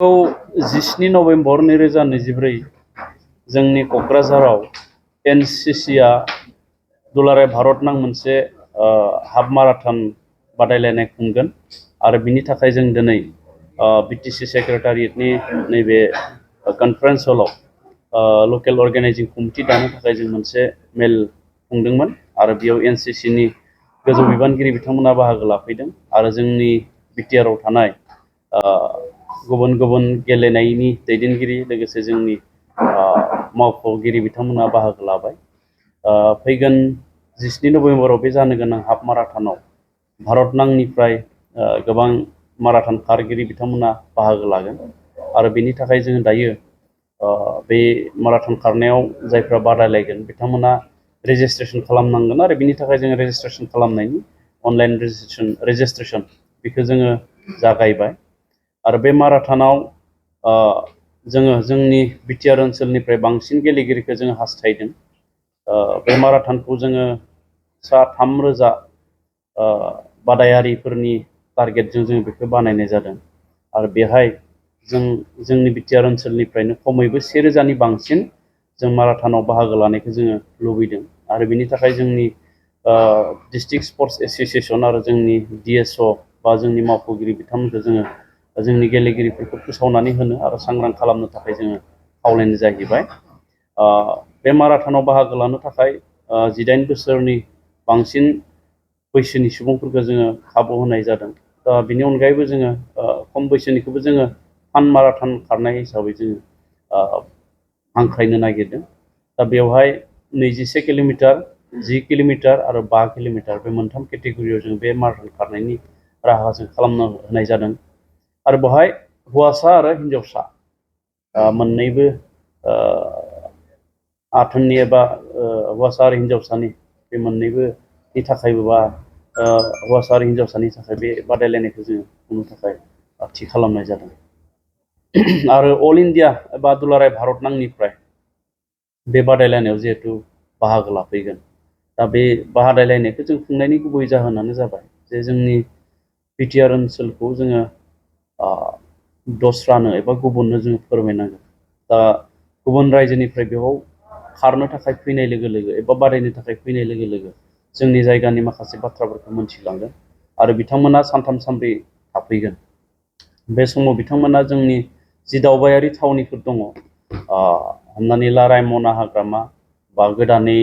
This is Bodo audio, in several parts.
17 नभेम्बर 2024 जोंनि क'क्राझाराव एनसिसिआ दुलाराय भारत नां मोनसे हाफ माराथन बादायलायनाय खुंगोन आरो बिनि थाखाय जों दिनै बिटिसि सेक्रेटारियेटनि नैबे कनफारेन्स हलाव लकेल अर्गेनाइजिं कमिटि दानो थाखाय जों मोनसे मेल खुंदोंमोन आरो बेयाव एनसिसिनि गोजौ बिबानगिरि बिथांमोना बाहागो लाफैदों आरो जोंनि बिटिआरआव थानाय गुबुन गुबुन गेलेनायनि दैदेनगिरि लोगोसे जोंनि मावख'गिरि बिथांमोना बाहागो लाबाय। फैगोन 17 नभेम्बराव बे जानो गोनां हाफ माराथनाव भारत नांनिफ्राय गोबां माराथन खारगिरि बिथांमोना बाहागो लागोन आरो बेनि थाखाय जों दायो बे माराथन खारनायाव जायफ्रा बादायलायगोन बिथांमोना रेजिस्ट्रेशन खालामनांगोन आरो बिनि थाखाय जों रेजिस्ट्रेशन खालामनायनि अनलाइन रेजिस्ट्रेशन बेखौ जोङो जागायबाय आरो बे माराथनाव जोङो जोंनि बिटिआर ओनसोलनिफ्राय बांसिन गेलेगिरिखौ जोङो हास्थायदों। बे माराथनखौ जोङो सा 3,000 बादायारिफोरनि टारगेटजों जों बेखौ बानायनाय जादों आरो बेहाय जोंनि बिटिआर ओनसोलनिफ्रायनो खमैबो 1,000नि बांसिन जों माराथनाव बाहागो लानायखौ जोङो लुबैदों आरो बिनि थाखाय जोंनि डिस्ट्रिक्ट स्पर्ट्स एसोसिएशन आरो जोंनि डिएसअ बा जोंनि मावख'गिरि बिथांमोनखौ जोङो जोंनि गेलेगिरिफोरखौ फोसावनानै होनो आरो सांग्रां खालामनो थाखाय जोङो खावलायनाय जाहैबाय। बे माराथनाव बाहागो लानो थाखाय 18 बोसोरनि बांसिन बैसोनि सुबुंफोरखौ जोङो खाबु होनाय जादों। दा बिनि अनगायैबो जोङो खम बैसोनिखौबो जोङो फान माराथन खारनाय हिसाबै जोङो हांख्रायनो नागिरदों। दा बेवहाय 21 किल'मिटार 10 किल'मिटार आरो 5 किल'मिटार बे मोनथाम केटेगरियाव जों बे माराथन खारनायनि राहा जों खालामनो होनाय जादों आरो बेवहाय हौवासा आरो हिन्जावसा मोननैबो आथोननि एबा हौवासा आरो हिन्जावसानि बे मोननैबोनि थाखायबो बा हौवासा आरो हिन्जावसानि थाखाय बे बादायलायनायखौ जोङो खुंनो थाखाय थि खालामनाय जादों आरो अल इन्डिया एबा दुलाराय भारत नांनिफ्राय बे बादायलायनायाव जिहेतु बाहागो लाफैगोन। दा बे बादायलायनायखौ जों खुंनायनि गुबै जाहोनानो जाबाय जे जोंनि बिटिआर ओनसोलखौ जोङो दस्रानो एबा गुबुननो जोङो फोरमायनांगोन। दा गुबुन रायजोनिफ्राय बेयाव खारनो थाखाय फैनाय लोगो लोगो एबा बादायनो थाखाय फैनाय लोगो लोगो जोंनि जायगानि माखासे बाथ्राफोरखौ मोनथिलांगोन आरो बिथांमोना सानथाम सानब्रै थाफैगोन। बे समाव बिथांमोना जोंनि जि दावबायारि थावनिफोर दङ हमनानै ला रायमना हाग्रामा बा गोदानै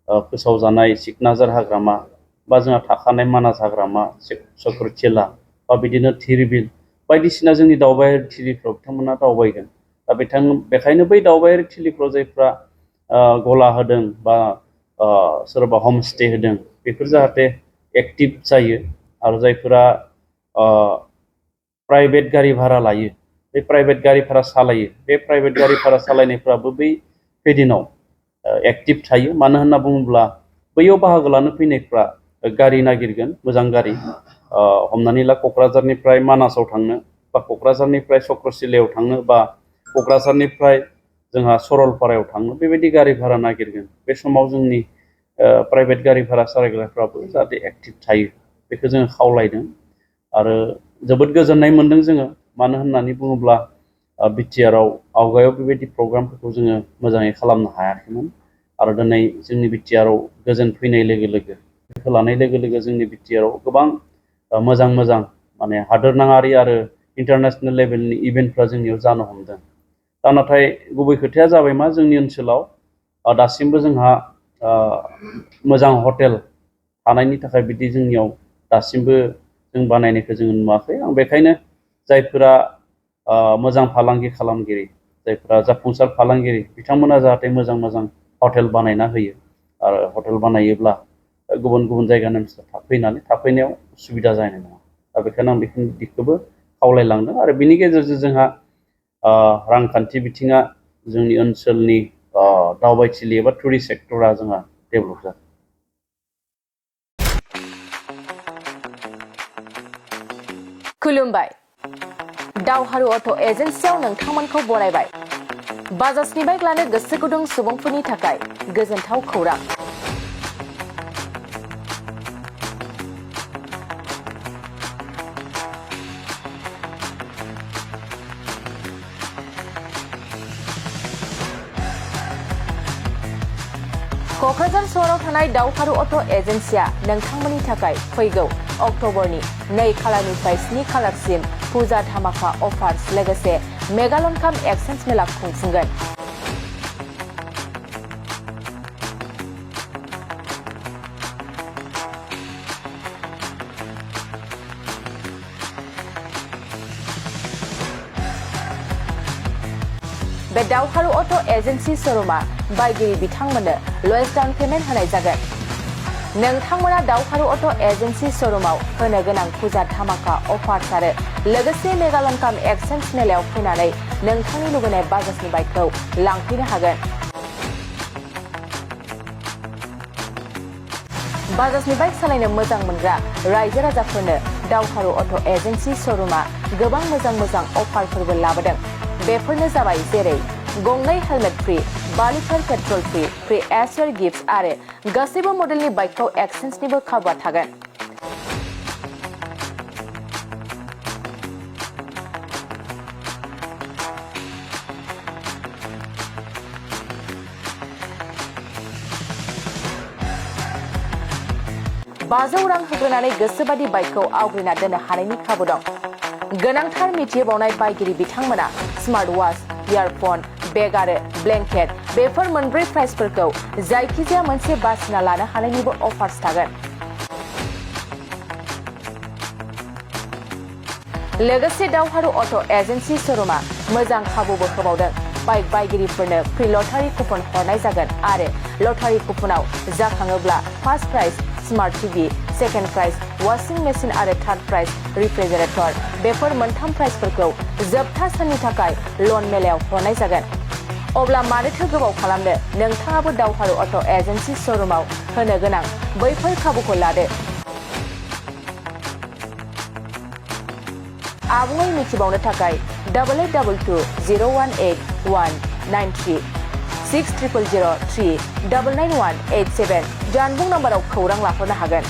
फोसावजानाय सिकनाझार हाग्रामा बा जोंहा थाखानाय मानास हाग्रामा चक्रशिला बा बिदिनो धिरबिल बायदिसिना जोंनि दावबायारि थिलिफ्राव बिथांमोना दावबायगोन। दा बेखायनो बै दावबायारि थिलिफ्राव जायफ्रा गला होदों बा सोरबा हमस्टे होदों बेफोर जाहाथे एक्टिभ जायो आरो जायफोरा प्राइभेट गारि भारा लायो बे प्राइभेट गारि भारा सालायो बे प्राइभेट गारि भारा सालायनायफ्राबो बै दिनाव एक्टिभ थायो। मानो होनना बुङोब्ला बैयाव बाहागो लानो फैनायफ्रा गारि नागिरगोन मोजां गारि हमनानै ला क'क्राझारनिफ्राय मानासाव थांनो बा क'क्राझारनिफ्राय चक्रशिलायाव थांनो बा क'क्राझारनिफ्राय जोंहा सरलपारायाव थांनो बेबायदि गारि भारा नागिरगोन। बे समाव जोंनि प्राइभेट गारि भारा सालायग्राफ्राबो जाहाथे एक्टिभ थायो बेखौ जोङो खावलायदों आरो जोबोद गोजोननाय मोनदों जोङो। मानो होननानै बुङोब्ला बिटिआरआव आवगायाव बेबायदि प्रग्रामफोरखौ जोङो मोजाङै खालामनो हायाखैमोन आरो दिनै जोंनि बिटिआरआव गोजोन फैनाय लोगो लोगो बेखौ लानाय लोगो लोगो जोंनि बिटिआरआव गोबां मोजां मोजां माने हादोरनाङारि आरो इन्टारनेसनेल लेभेलनि इभेन्टफ्रा जोंनियाव जानो हमदों। दा नाथाय गुबै खोथाया जाबाय मा जोंनि ओनसोलाव दासिमबो जोंहा मोजां हटेल थानायनि थाखाय बिदि जोंनियाव दासिमबो जों बानायनायखौ जोङो नुवाखै। आं बेखायनो जायफोरा मोजां फालांगि खालामगिरि जायफोरा जाफुंसार फालांगिरि बिथांमोना जाहाथे मोजां मोजां हटेल बानायना होयो आरो हटेल बानायोब्ला गुबुन गुबुन जायगानि मानसिफ्रा फैनानै थाफैनायाव उसुबिदा जानाय नङा। दा बेखायनो आं बेखौबो खावलायलांदों आरो बिनि गेजेरजों जोंहा रांखान्थि बिथिङा जोंनि ओनसोलनि दावबायथिलि एबा टुरिस्ट सेक्टरा जोंहा डेभेलप जागोन। खुलुमबाय। दावहारु अट' एजेन्सियाव नोंथांमोनखौ बरायबाय। बाजाजनि बाइक लानो गोसो गुदुं सुबुंफोरनि थाखाय गोजोनथाव खौरां। क'क्राझार सहराव थानाय दावहारु अट' एजेन्सिया नोंथांमोननि थाखाय फैगौ अक्ट'बरनि 2 खालारनिफ्राय 7 खालारसिम फुजा धामाका अफार्स लोगोसे मेगालन काम एक्सचेन्ज मेला खुंफुंगोन। बे दावहारु अट' एजेन्सि श'रुमा बायगिरि बिथांमोननो लवेस्ट डाउन पेमेन्ट होनाय जागोन। नोंथांमोना दावहारु अट' एजेन्सि श'रुमाव होनो गोनां फुजा धामाका अफार्स आरो लोगोसे मेगालन काम एक्सचेन्ज मेलायाव फैनानै नोंथांनि लुबैनाय बाजाजनि बाइकखौ लांफैनो हागोन। बाजाजनि बाइक सालायनो मोजां मोनग्रा रायजो राजाफोरनो दावहारु अट' एजेन्सि श'रुमा गोबां मोजां अफारफोरबो लाबोदों। बेफोरनो जाबाय जेरै गंनै helmet free, 5 litre petrol free, free एसेर गिफ्ट आरो गासैबो मडेलनि बाइकखौ एक्सचेन्जनिबो खाबुआ थागोन। $500 रां होग्रोनानै गोसोबादि बाइकखौ आवग्रिना दोननो हानायनि खाबु दं। गोनांथार मिथिहोबावनाय बायगिरि बिथांमोना स्मार्ट वाच, इयारफन, बेग आरो ब्लेंकेट बेफोर मोनब्रै प्राइसफोरखौ जायखिजाया मोनसे बासिना लानो हानायनिबो अफार्स थागोन। लोगोसे दावहारु अट' एजेन्सि श'रुमा मोजां खाबुबो होबावदों। बाइक बायगिरिफोरनो फ्रि लटारि कुपन हरनाय जागोन आरो लटारि कुपनाव जाखाङोब्ला first prize smart TV, second prize washing machine आरो थार्ड प्राइज रिफ्रिजारेटर बेफोर मोनथाम प्राइजफोरखौ जोबथा साननि थाखाय लन मेलायाव हरनाय जागोन। अब्ला मानोथो गोबाव खालामनो, नोंथाङाबो दावहारु अट' एजेन्सि श'रुमाव होनो गोनां बैफोर खाबुखौ लादो। आबुङै मिथिबावनो थाखाय 8822018193 600003 99187 जानबुं नाम्बाराव खौरां लाहरनो हागोन।